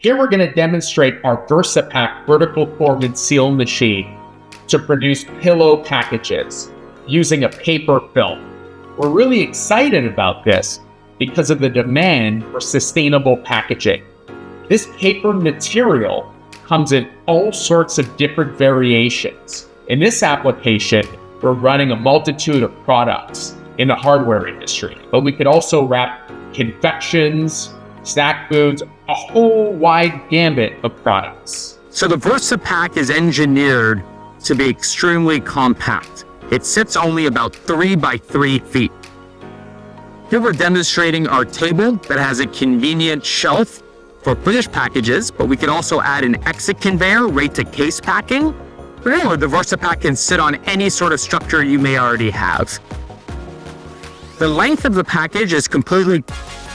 Here we're going to demonstrate our VersaPak vertical form and seal machine to produce pillow packages using a paper film. We're really excited about this because of the demand for sustainable packaging. This paper material comes in all sorts of different variations. In this application, we're running a multitude of products in the hardware industry, but we could also wrap confections, snack foods, a whole wide gambit of products. So the VersaPak is engineered to be extremely compact. It sits only about 3 by 3 feet. Here we're demonstrating our table that has a convenient shelf for finished packages, but we can also add an exit conveyor right to case packing, or the VersaPak can sit on any sort of structure you may already have. The length of the package is completely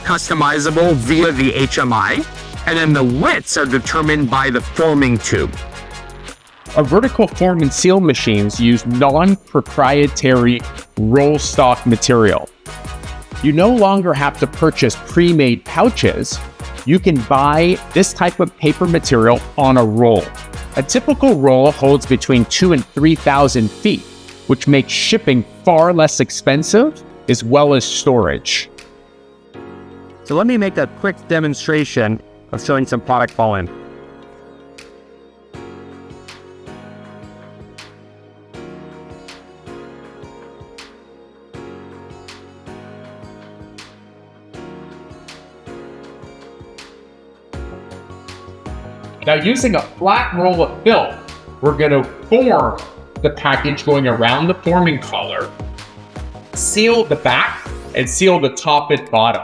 customizable via the HMI, and then the widths are determined by the forming tube. Our vertical form and seal machines use non-proprietary roll stock material. You no longer have to purchase pre-made pouches. You can buy this type of paper material on a roll. A typical roll holds between 2,000 and 3,000 feet, which makes shipping far less expensive as well as storage. So let me make a quick demonstration of showing some product fall in. Now, using a flat roll of film, we're going to form the package going around the forming collar, seal the back, and seal the top and bottom.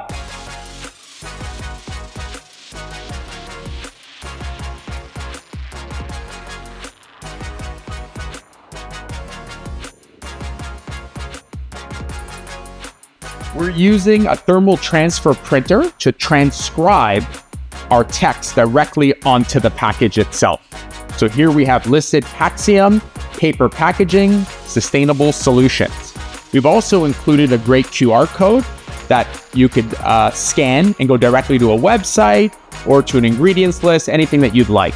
We're using a thermal transfer printer to transcribe our text directly onto the package itself. So here we have listed Paxiom, paper packaging, sustainable solutions. We've also included a great QR code that you could scan and go directly to a website or to an ingredients list, anything that you'd like.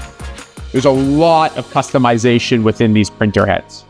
There's a lot of customization within these printer heads.